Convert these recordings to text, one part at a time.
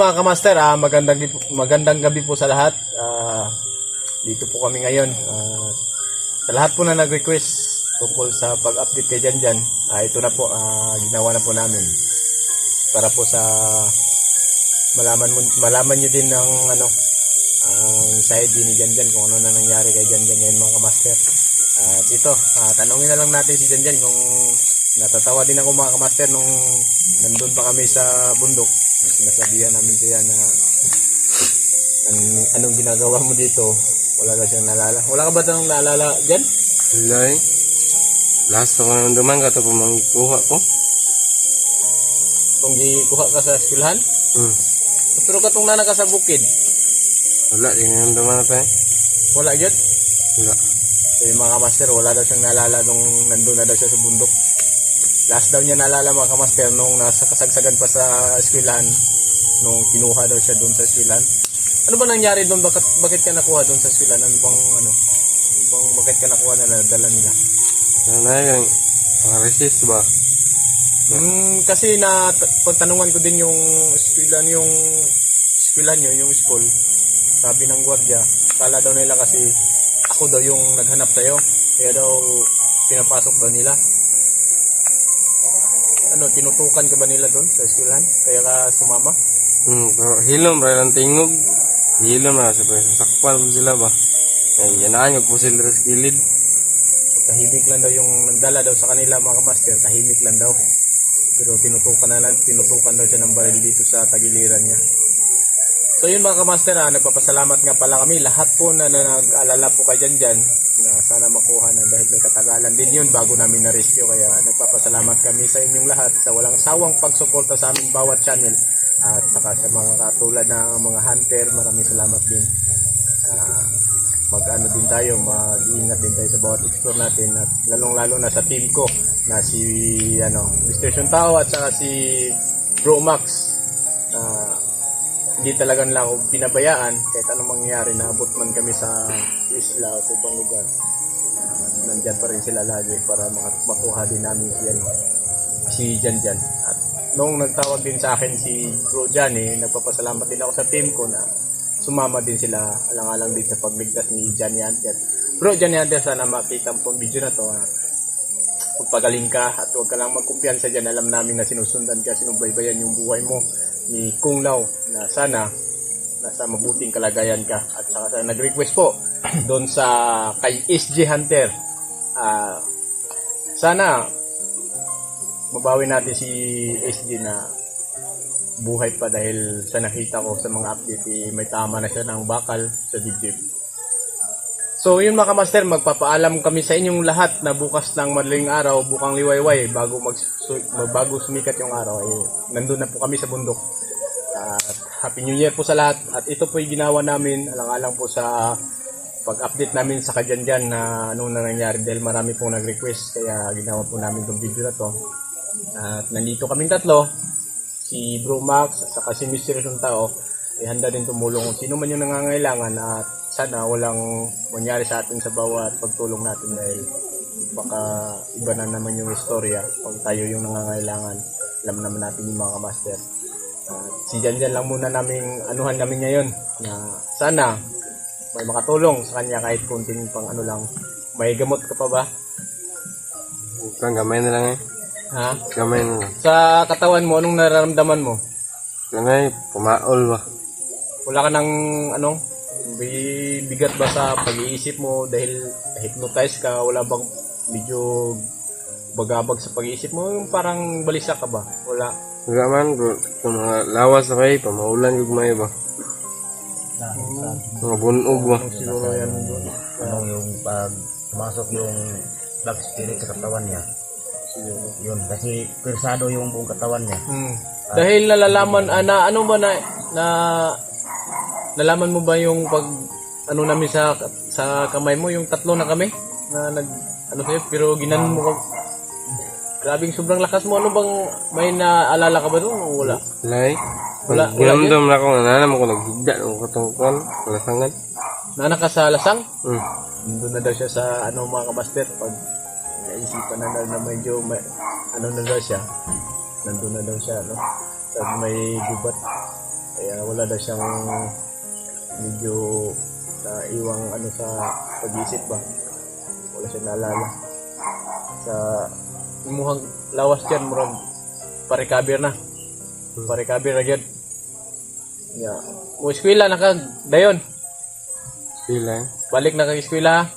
Mga kamaster, magandang gabi po sa lahat. Dito po kami ngayon. Sa lahat po na nag-request tungkol sa pag-update kay Janjan, ito na po, ginawa na po namin. Para po sa malaman nyo din ng ang side din ni Janjan kung ano na nangyari kay Janjan ngayon mga kamaster. At ito, tanongin na lang natin si Janjan kung natatawa din ako mga kamaster nung nandun pa kami sa bundok. Sinasabihan namin siya na anong ginagawa mo dito. Wala ka siyang naalala. Wala ka ba itong naalala dyan? Wala eh. Last ako nang duman ka ito pumangkuha ko. Kung gikuha ka sa eskwelahan? Pero katong nana ka sa bukid? Wala, di nang duman na tayo. Wala dyan? Wala. So yung mga kamaster, wala daw siyang naalala nung nandun na daw siya sa bundok. Last daw niya naalala mga kamaster nung nasa kasagsagan pa sa eskwelahan, nung kinuha daw siya doon sa eskwelahan. Ano ba nangyari doon? Bakit ka nakuha doon sa eskwelahan? Bakit ka nakuha na nadala nila? Ano na yun? Resist ba? Kasi pagtanungan ko din yung eskwelahan nyo, yung school, sabi ng gwardiya, kala daw nila kasi ako daw yung naghanap sa'yo, kaya daw pinapasok daw nila. Tinutukan ka ba nila doon sa eskwelahan? Kaya ka sumama? Pero hilom, rayang tingog. Hilom na, sakpan mo sila ba? Yanaan yung pusil sa kilid. So, tahimik lang daw yung nagdala daw sa kanila mga kamaster, tahimik lang daw. Pero tinutukan daw siya ng baril dito sa tagiliran niya. So yun mga kamaster, nagpapasalamat nga pala kami lahat po na nag-alala po kay Janjan na sana makuha na dahil may katagalan din yun bago namin na-rescue. Kaya nagpapasalamat kami sa inyong lahat sa walang sawang pagsuporta sa aming bawat channel at saka sa mga katulad na mga hunter. Maraming salamat din. Mag-iingat din tayo sa bawat explore natin at lalong-lalo na sa team ko na si Mr. Shuntao at saka si Bro Max. Hindi talaga nila ako pinabayaan kahit anong mangyayari, naabot man kami sa isla o sa ibang lugar. Nandyan pa rin sila lagi para makuha din namin si Janjan. At nung nagtawag din sa akin si Bro Johnny, nagpapasalamat din ako sa team ko na sumama din sila alang-alang din sa pagligtas ni Johnny Hunter. Bro Johnny Hunter, sana makita mo itong video na to. Magpagaling ka at huwag ka lang magkumpiyansa dyan. Alam namin na sinusundan ka, sinubaybayan yung buhay mo ni Kung Lao, na sana nasa mabuting kalagayan ka. At saka nag-request po doon sa kay SG Hunter, sana mabawi natin si SG na buhay pa dahil sa nakita ko sa mga update may tama na siya ng bakal sa dibdib. So yun mga kamaster, magpapaalam kami sa inyong lahat na bukas ng madaling araw, bukang liwayway, bago sumikat yung araw, nandun na po kami sa bundok. At Happy New Year po sa lahat. At ito po yung ginawa namin alang-alang po sa pag-update namin sa Janjan na anong nangyari dahil marami pong nag-request, kaya ginawa po namin itong video na to. At nandito kaming tatlo, si Bro Max at saka si Mr. Shuntao, handa din tumulong kung sino man yung nangangailangan at sana walang mangyari sa atin sa bawat pagtulong natin dahil baka iba na naman yung istorya pag tayo yung nangangailangan. Alam naman natin yung mga master. Si Janjan lang muna anuhan namin ngayon na sana may makatulong sa kanya kahit kunting pang lang. May gamot ka pa ba? Gamay na lang eh. Ha? Gamay na lang. Sa katawan mo, anong nararamdaman mo? Gamay, pumaol ba? Wala ka ng bigat ba sa pag-iisip mo dahil hypnotize ka? Wala bang medyo bagabag sa pag-iisip mo? Yung parang balisa ka ba? Wala. Wala man, bro. Mga lawas na kayo, pamaulan yung may ba? Mga bunog ba? Siguro yan doon. Yung pag pumasok yung black spirit sa katawan niya. Siguro. Yun, kasi persado yung buong katawan niya. Dahil nalalaman, nalaman mo ba yung pag namin sa kamay mo, yung tatlo na kami na sa'yo, pero ginanon mo ko. Grabing sobrang lakas mo. Ano bang may naalala ka ba doon o wala? Wala. Ginamdam na ako, nananam ako naghigda ng katungkuan, kalasangan. Nana ka sa lasang? Nandun na daw siya sa mga kamaster. Pag naisipan na medyo na daw siya, nandun na daw siya, pag may gubat. Kaya wala daw siyang medyo iwang ano sa pag-isip ba. Wala siyang naalala. Sa imuhang lawas dyan, murag pa-recover na. Pa-recover na dyan. Yeah. Mo eskwela na kag dayon. Sila. Balik na kag eskwela.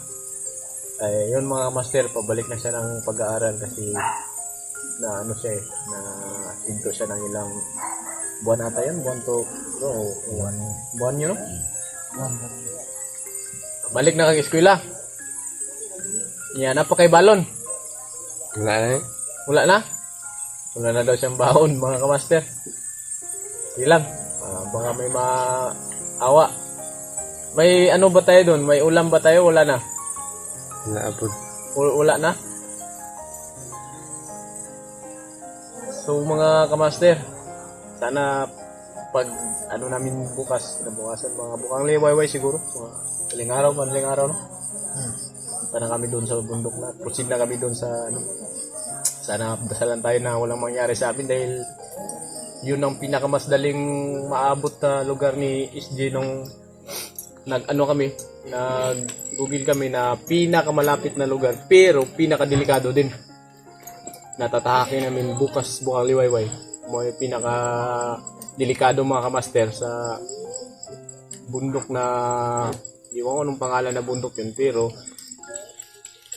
Ay, yun mga master, pabalik na siya ng pag-aaral kasi na ano siya na into siya ng ilang buwan ata yan, buwan to, buwan yun, no? Balik na kag eskwela. Yan, na pa kay balon. Wala na. Wala na? Wala na daw siyang baon, mga kamaster. Sige lang. Baka may maawa. May ano ba tayo doon? May ulam ba tayo? Wala na. Wala po. Wala na. So mga kamaster, sana pag ano namin bukas, nabukasan mga bukang liwayway siguro. So, madaling araw, no? Punta na kami doon sa bundok na. Proceed na kami doon sa ano. Sana dasalan tayo na walang mangyari sa amin dahil yun ang pinakamasdaling maabot na lugar ni SJ nung nag-ano kami, nag-google kami na pinakamalapit na lugar pero pinakadelikado din. Natatahakin namin bukas bukang liwayway. Mo yung pinaka-delikado mga kamaster sa bundok na iwan ko anong pangalan na bundok yun pero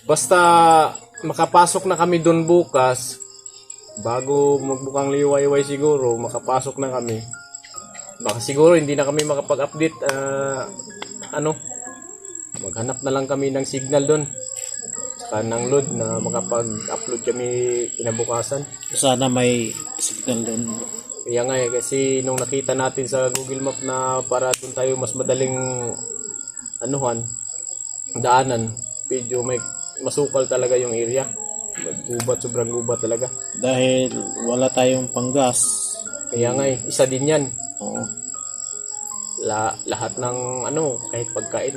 basta makapasok na kami doon bukas bago magbukang liwayway siguro makapasok na kami. Baka siguro hindi na kami makapag-update maghanap na lang kami ng signal doon saka ng load na makapag-upload kami kinabukasan. Sana may signal doon. Kaya nga kasi nung nakita natin sa Google Map na para doon tayo mas madaling daanan, medyo may masukal talaga yung area. Gubat, sobrang gubat talaga. Dahil wala tayong panggas. Kaya nga isa din yan. Oo. Lahat ng kahit pagkain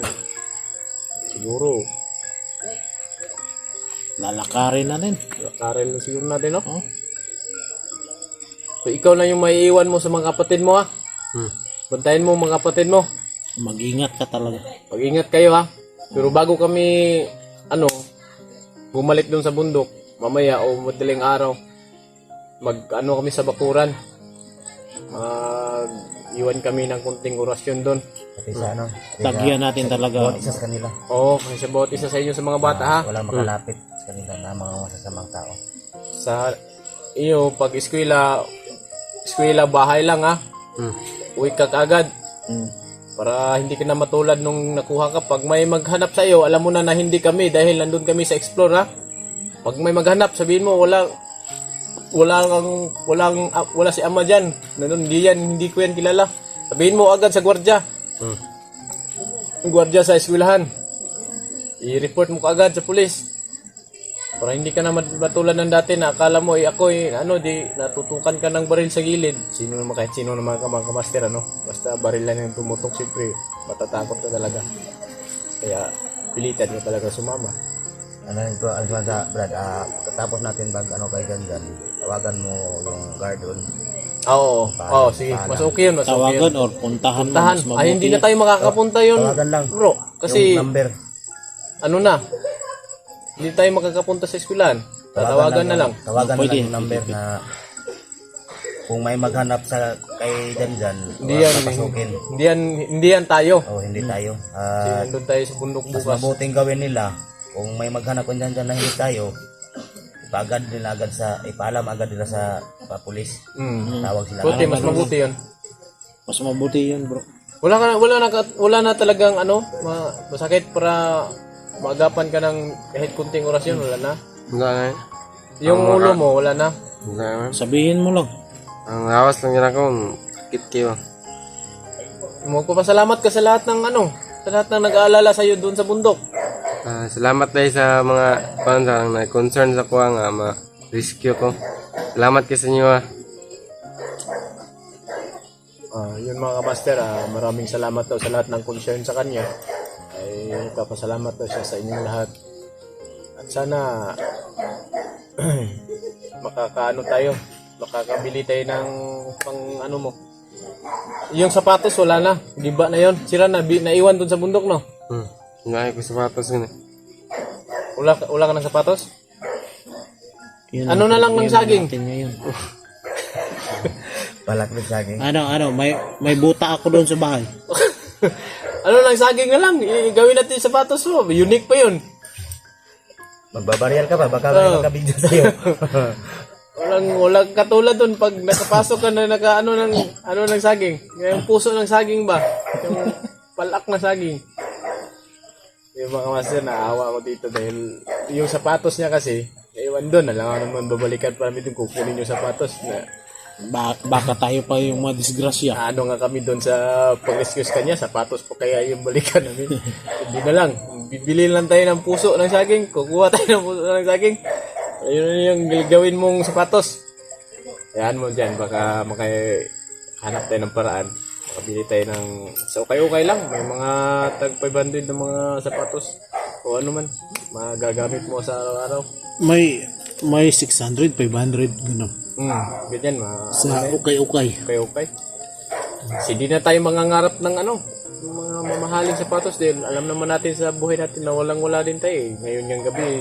siguro Lalakarin na din. karel siguro natin, no? Oh. So, ikaw na yung maiiwan mo sa mga kapatid mo, ha? Bantayan mo mga kapatid mo. Mag-ingat ka talaga. Mag-ingat kayo, ha? Pero bago kami bumalik doon sa bundok mamaya o madaling araw kami sa bakuran, iwan kami ng kunting orasyon doon. Pati sa Tagyan natin talaga. bawat isa sa kanila. Oo, kasi sa bawat isa sa inyo sa mga bata, ha? Walang makalapit sa kanila na mga masasamang tao. Sa iyo pag eskwela bahay lang, ha? Uwi ka agad para hindi ka na matulad nung nakuha ka. Pag may maghanap sa iyo, alam mo na hindi kami dahil nandun kami sa explore, ha? Pag may maghanap, sabihin mo wala si ama dyan. Nandun, hindi ko yan kilala. Sabihin mo agad sa gwardiya. Gwardiya sa eskwelahan. I-report mo kaagad sa pulis. Para hindi ka na matulad ng dati na akala mo natutukan ka ng baril sa gilid. Kahit sino naman ka mga kamaster, basta baril lang yung tumutok, siyempre matatakot ka talaga. Kaya pilitan mo talaga sumama. Brad, katapos natin kay Gangan, tawagan mo yung guard doon. Oo, sige. Mas okay yun, Tawagan or puntahan. Puntahan. Mas mabuti. Hindi na tayo makakapunta yun, Tawagan lang. bro. Kasi, Yung number. hindi tayo makakapunta sa eskwelahan. Tatawagan na lang. Tawagan na Pwede. lang yung number na kung may maghanap sa kay Gangan, papasukin. Hindi yan tayo. O hindi tayo. Kasi nandun tayo sa bundok Mas bukas. mabuting gawin nila kung may maghanap kung dyan na hindi tayo, ipaalam agad nila sa pulis. Tawag sila. Buti, mas mabuti yun. Mas mabuti yun, bro. Wala na talagang masakit para maagapan ka ng kahit kunting orasyon, wala na. Wala na. Yung ulo mo, wala na. Wala na. Sabihin mo lang. Ang lawas lang yan ako. Sakit kayo. Magpapasalamat ka sa lahat ng sa lahat ng nag-aalala sa iyo doon sa bundok. Salamat tayo sa mga na concern sa kuha nga ma-rescue ko. Salamat kayo sa inyo, ha. Yun mga master, maraming salamat daw sa lahat ng concern sa kanya. Ay papasalamat daw siya sa inyong lahat. At sana makakabili tayo ng pang mo yung sapatos wala na. Giba na yon. Sira na, naiwan dun sa bundok, no? Naay ko sapatos yun eh. Wala ka ng sapatos? Yun Ano ang na lang ng problema saging? natin ngayon. Palakbit saging. Ano, may buta ako doon sa bahay. Ano lang, saging na lang. Gawin natin yung sapatos mo. Unique pa yun. Magbabariyal ka ba? Baka may makabigyo sa'yo. Walang katulad dun pag nakapasok ka na ano ng saging. Yung puso ng saging ba? Yung palak na saging. Yung mga master, naawa ko dito dahil yung sapatos niya kasi, iwan doon. Alam nga naman, babalikan pa namin doon, kukunin yung sapatos na Baka tayo pa yung madisgrasya. ano nga kami doon sa pag-excuse kanya, sapatos pa kaya yung balikan namin. Hindi na lang, bibili lang tayo ng puso ng saging, kukuha tayo ng puso ng saging. Ayun yung gawin mong sapatos. Ayan mo dyan, baka hanap tayo ng paraan. Makabili tayo ng, sa ukay-ukay lang, may mga tag 500 na mga sapatos. O ano man, magagamit mo sa araw-araw. May 600, 500, gano'n. Ganyan, Sa ukay-ukay. okay. Kasi di na tayo mangangarap ng ng mga mamahaling sapatos dahil alam naman natin sa buhay natin na walang-wala din tayo eh. Ngayon yung gabi,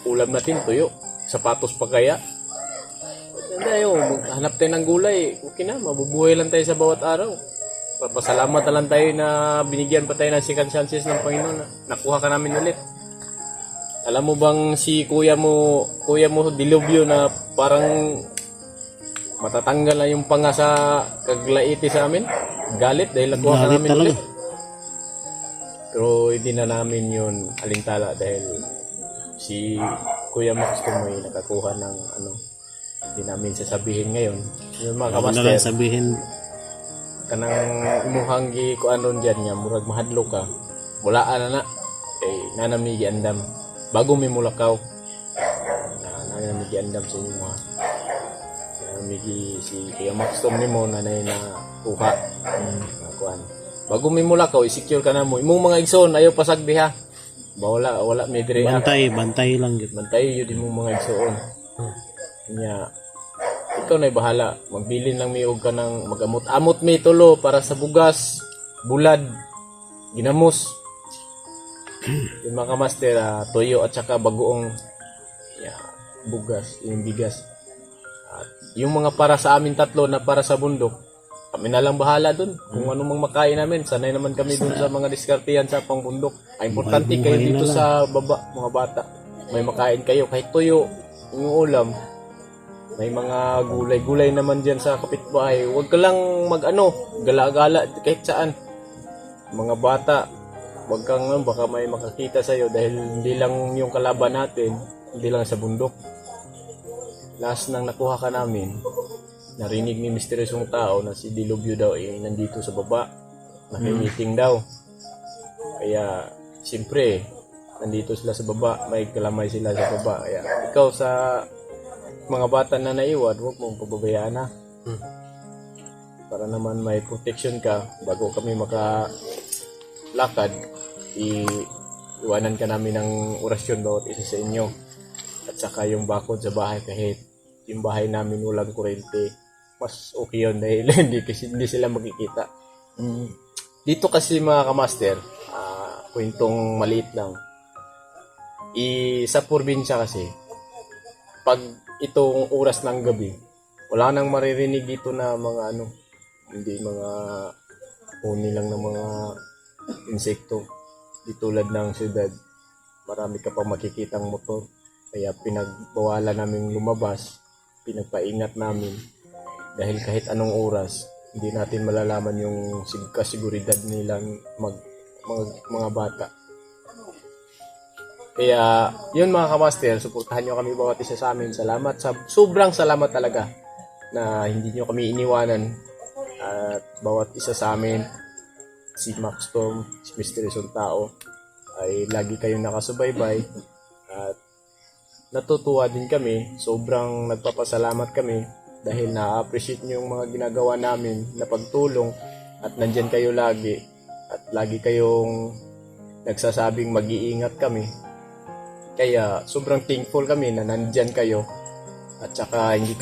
ulam natin tuyo. Sapatos pa kaya? Tayo, maghanap tayo ng gulay. Okay na, mabubuhay lang tayo sa bawat araw. Papasalamat na lang tayo na binigyan pa tayo ng second chances ng Panginoon na nakuha ka namin ulit. Alam mo bang si kuya mo Dilubyo na parang matatanggal na yung panga sa kaglaiti sa amin? Galit dahil nakuha ka Galit namin talaga. ulit. Pero hindi na namin yun alintala dahil si Kuya Max Tumoy nakakuha ng hindi namin sasabihin ngayon. Yung mga Ano na lang kamaster, sabihin, kanang imuhang gi ko anon dyan nga, murag mahadlo ka. Bulaan na nanamigi andam. Bago may mulakaw. Nanamigi andam sa inyo mga. Nanamigi si Kuya Max Tom ni mo nanay na kuha. Kuan. Bago may mulakaw, i-secure ka na mo. Imong mga igsoon, ayaw pasagbi ha. Wala may dire. bantay lang yun. Bantay yun imong mga igsoon. Nya ikaw na bahala. Magbilin lang miog ka ng magamot-amot may tulo para sa bugas, bulad, ginamos. Yung mga master, toyo at saka bagoong bugas, yung bigas. At yung mga para sa amin tatlo na para sa bundok, kami na lang bahala dun. Kung ano mang makain namin, sanay naman kami dun sa mga diskartiyan sa pangbundok. Ay, importante kayo dito sa baba, mga bata. May makain kayo, kahit toyo, yung ulam. May mga gulay-gulay naman dyan sa kapitbahay. Huwag ka lang gala-gala kahit saan. Mga bata, huwag kang baka may makakita sa'yo dahil hindi lang yung kalaban natin, hindi lang sa bundok. Last nang nakuha ka namin, narinig ni misteryosong tao na si Dilubyo daw nandito sa baba. Naki-meeting daw. Kaya, siyempre, nandito sila sa baba, may kalamay sila sa baba. Kaya, ikaw sa mga bata na naiwan, huwag mong pababayaan na. Para naman may protection ka bago kami makalakad, iwanan ka namin ng orasyon bawat isa sa inyo. At saka yung bakod sa bahay kahit yung bahay namin walang kuryente, mas okay yun dahil hindi sila makikita. Dito kasi mga kamaster, kwentong maliit lang. Sa probinsya kasi, pag itong oras ng gabi, wala nang maririnig dito na mga hindi mga huni lang ng mga insekto. Di tulad ng syudad, marami ka pang makikitang motor. Kaya pinagbawalan namin lumabas, pinagpaingat namin. Dahil kahit anong oras, hindi natin malalaman yung kasiguridad nilang mga bata. Kaya, yun mga kamaster, suportahan nyo kami bawat isa sa amin. Salamat. Sobrang salamat talaga na hindi nyo kami iniwanan. At bawat isa sa amin, si Max Tom, si Misteryosong Tao, ay lagi kayong nakasubaybay. At natutuwa din kami. Sobrang nagpapasalamat kami dahil na-appreciate nyo yung mga ginagawa namin na pagtulong. At nandyan kayo lagi. At lagi kayong nagsasabing mag-iingat kami. Kaya sobrang thankful kami na nandyan kayo at saka hindi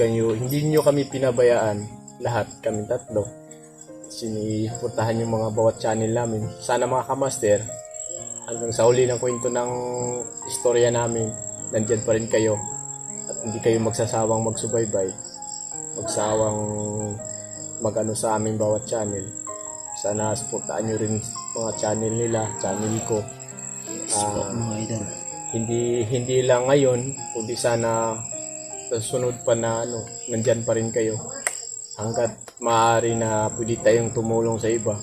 nyo kami pinabayaan, lahat kami tatlo. siniportahan yung mga bawat channel namin. Sana mga kamaster, hanggang sa huli ng kwento ng istorya namin, nandyan pa rin kayo at hindi kayo magsasawang magsubaybay, magsawang magano sa aming bawat channel. Sana supportaan nyo rin mga channel nila, channel ko. Mga idol. Hindi lang ngayon, kundi sana sa sunod pa na nandyan pa rin kayo hanggat maaari na pwede tayong tumulong sa iba.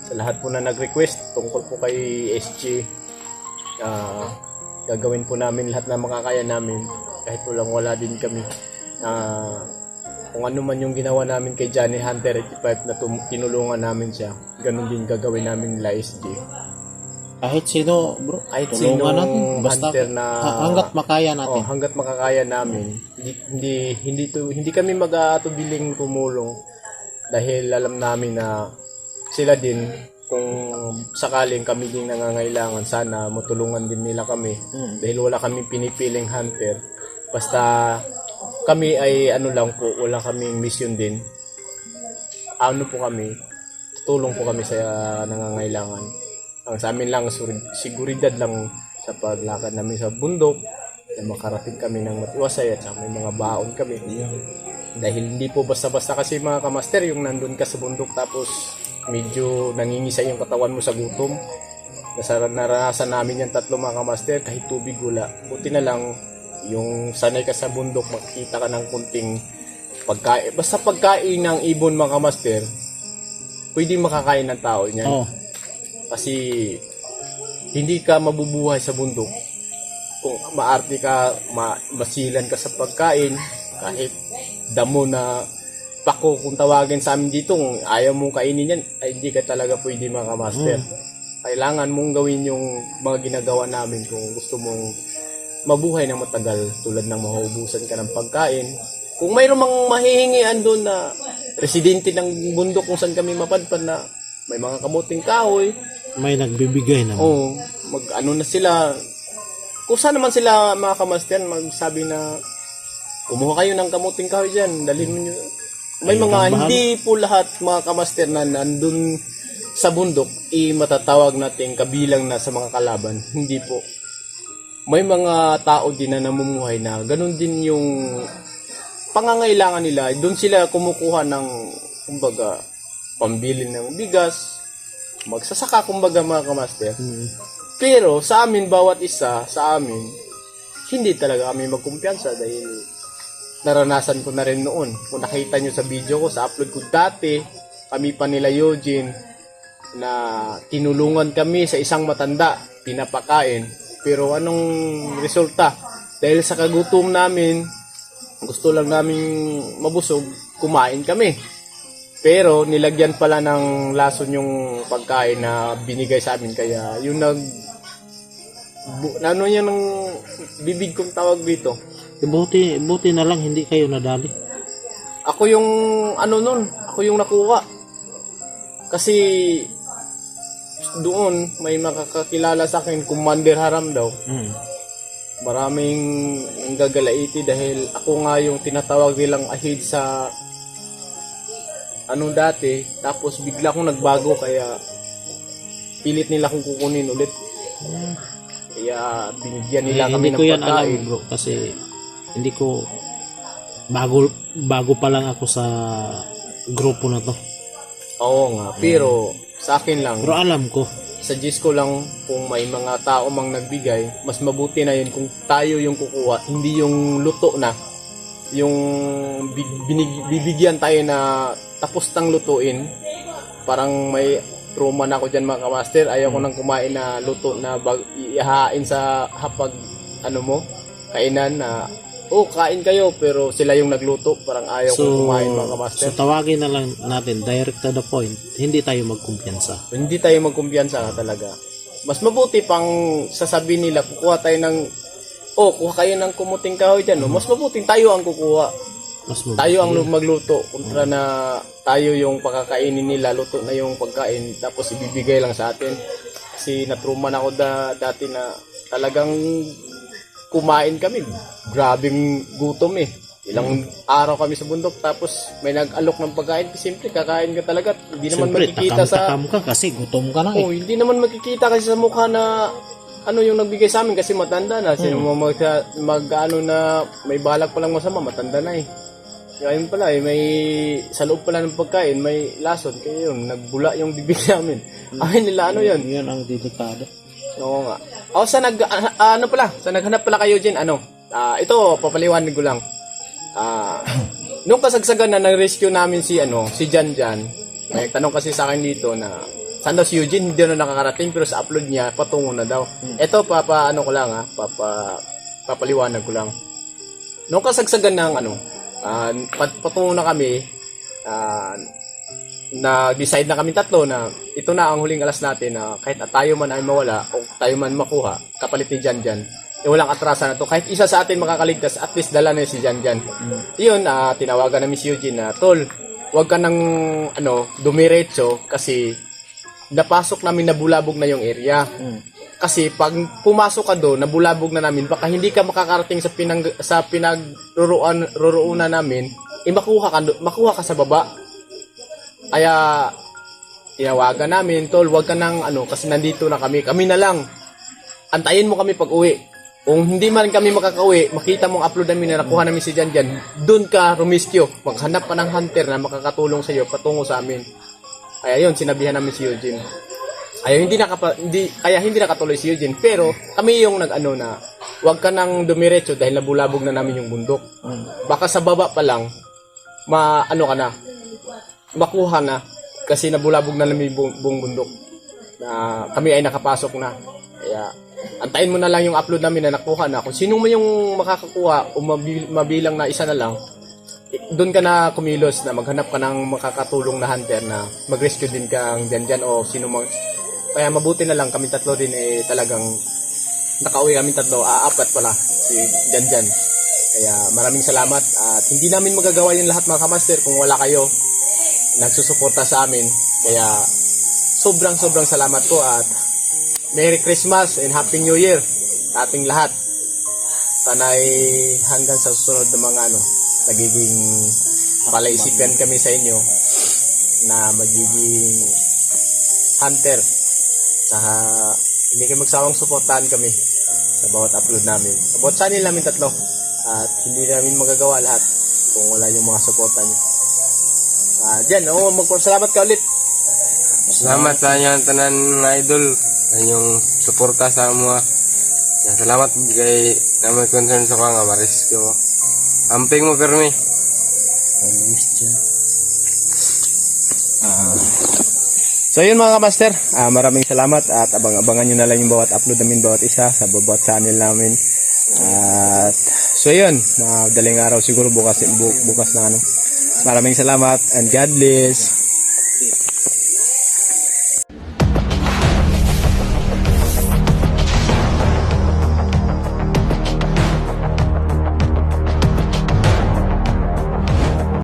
Sa lahat po na nag-request tungkol po kay SG, gagawin po namin lahat na makakaya namin kahit wala din kami. Kung ano man yung ginawa namin kay Johnny Hunter 85 na tinulungan namin siya, ganun din gagawin namin nila SG. Kahit sino, bro. Kahit Tulungan sinong natin. Basta hunter na hanggat makaya natin. hanggat makakaya namin. Hindi kami mag-aatubiling tumulong dahil alam namin na sila din, kung sakaling kami din nangangailangan, sana matulungan din nila kami dahil wala kami pinipiling hunter. Basta kami ay lang po, wala kaming mission din. Po kami, tutulong po kami sa nangangailangan. Ang sa amin lang, siguridad lang sa paglakad namin sa bundok na makarating kami ng matiwasay at saka may mga baon kami. Dahil hindi po basta-basta kasi mga kamaster, yung nandun ka sa bundok tapos medyo nangingisa yung katawan mo sa gutom. Naranasan namin yung 3 mga kamaster, kahit tubig wala. Buti na lang, yung sanay ka sa bundok, makikita ka ng kunting pagkain. Basta pagkain ng ibon mga kamaster, pwede makakain ng tao niyan. Oh. Kasi hindi ka mabubuhay sa bundok kung maarte ka, masilan ka sa pagkain, kahit damo na pako kung tawagin sa amin dito, kung ayaw mong kainin yan, ay hindi ka talaga pwede mga master. Kailangan mong gawin yung mga ginagawa namin kung gusto mong mabuhay ng matagal, tulad ng mahubusan ka ng pagkain. Kung mayroong mga mahihingian doon na residente ng bundok kung saan kami mapadpad na may mga kamuting kahoy, May nagbibigay naman. oo, na sila, kung saan naman sila mga kamaster, magsabi na kumuha kayo ng kamuting kahoy dyan, dalhin mo nyo. May mga, hindi po lahat mga kamaster na nandun sa bundok, matatawag natin kabilang na sa mga kalaban. Hindi po. May mga tao din na namumuhay na ganun din yung pangangailangan nila. Doon sila kumukuha ng, kumbaga, pambili ng bigas, magsasaka kumbaga mga kamaster. Pero sa amin, bawat isa sa amin, hindi talaga kami magkumpiyansa dahil naranasan ko na rin noon. Kung nakita nyo sa video ko, sa upload ko dati, kami pa nila Eugene, na tinulungan kami sa isang matanda, pinapakain. Pero anong resulta? Dahil sa kagutom namin, gusto lang namin mabusog, kumain kami. Pero nilagyan pala ng lason yung pagkain na binigay sa amin. Kaya yung yung bibig kong tawag dito. Buti na lang hindi kayo nadali. Ako yung ako yung nakuha. Kasi doon may makakakilala sa akin, Commander Haram daw. Maraming nanggagalaiti dahil ako nga yung tinatawag nilang ahid sa dati, tapos bigla akong nagbago kaya pilit nila akong kukunin ulit. Kaya binigyan nila kami Hindi ng ko yan alam, pagkain. bro, kasi hindi ko bago pa lang ako sa grupo na to. Oo nga, pero sa akin lang, Pero alam ko, suggest ko lang kung may mga tao mang nagbigay, mas mabuti na yun kung tayo yung kukuha, hindi yung luto na. Yung bibigyan tayo na tapos nang lutuin. Parang may trauma na ako dyan mga kamaster. Ayaw ko nang kumain na luto na ihahain sa hapag kainan na kain kayo pero sila yung nagluto. Parang ayaw ko kumain mga kamaster. so tawagin na lang natin direct to the point, hindi tayo magkumpiyansa. Hindi tayo magkumpiyansa talaga. Mas mabuti pang sasabihin nila, kukuha tayo ng kuha kayo ng kumuting kahoy dyan. Mas mabuting tayo ang kukuha. Mas mabuti. Tayo ang magluto. Kontra na tayo yung pagkakainin nila, luto na yung pagkain, tapos ibibigay lang sa atin. Kasi natruman ako dati na talagang kumain kami. Grabing gutom Ilang araw kami sa bundok tapos may nag-alok ng pagkain. Siyempre, kakain ka talaga. Hindi naman Siyempre, makikita sa... takam ka kasi gutom ka na eh. Oh, hindi naman makikita kasi sa mukha na ano yung nagbigay sa amin kasi matanda na. Sino mo ano na may balak pa lang masama, matanda na eh. Kaya yun pala eh, may sa loob pala ng pagkain, may lason. Kaya yun, nagbula yung bibig namin. Amin nila ano yun. Yun ang delikado. Oo nga. O sa naghanap pala kayo dyan, ito, papaliwanag ko lang. Nung kasagsagan na nag-rescue namin si Jan Jan, may tanong kasi sa akin dito na saan daw si Eugene, hindi na nakakarating pero sa upload niya patungo na daw. Ito papaliwanag ko lang. Nung kasagsagan ng patungo na kami, na-decide na kami tatlo na ito na ang huling alas natin na kahit tayo man ay mawala o tayo man makuha, kapalit ni Jan Jan, walang atrasan na to. Kahit isa sa atin makakaligtas, at least dala na si Jan Jan. Yun, tinawagan namin si Eugene na, Tol, wag ka nang dumiretso kasi napasok namin, nabulabog na yung area. Kasi pag pumasok ka doon, nabulabog na namin, baka hindi ka makakarating sa pinagruruunan namin, makuha ka sa baba. Kaya tinawagan namin, Tol, wag ka nang kasi nandito na kami na lang. Antayin mo kami pag uwi. Kung hindi man kami makakauwi, makita mong upload namin na nakuha namin si Jan Jan, doon ka rumiskyo. Maghanap ka ng hunter na makakatulong sa iyo patungo sa amin. Kaya yun, sinabihan namin si Eugene. Kaya hindi nakatuloy si Eugene. Pero kami yung na wag ka nang dumiretso dahil nabulabog na namin yung bundok. Baka sa baba pa lang, makuha na. Kasi nabulabog na namin buong bundok. Na kami ay nakapasok na. Kaya antayin mo na lang yung upload namin na nakuha na. Kung sino man yung makakakuha o mabilang na isa na lang, doon ka na kumilos na maghanap ka ng makakatulong na hunter na mag-rescue din kang Jan o sino mang. Kaya mabuti na lang kami tatlo din talagang nakauwi kami tatlo, apat pala si Jan. Kaya maraming salamat at hindi namin magagawa yung lahat mga kamaster kung wala kayo nagsusuporta sa amin. Kaya sobrang salamat po at Merry Christmas and Happy New Year sa ating lahat. Sana'y hanggang sa susunod na mga nagiging palaisipan kami sa inyo na magiging hunter. Saka hindi kayo magsawang suportahan kami sa bawat upload namin. Sa bawat channel namin tatlo. At hindi namin magagawa lahat kung wala yung mga suporta nyo. Jan, magpasalamat ka ulit. Salamat sa inyo tanan mga idol sa inyong suporta sa mga. Salamat kay na may concern sa mga ma-rescue. Amping mo permi. So yun mga kamaster, maraming salamat at abangan nyo na lang yung bawat upload namin bawat isa sa bawat channel namin. At so yun, madaling araw siguro bukas na Maraming salamat and God bless.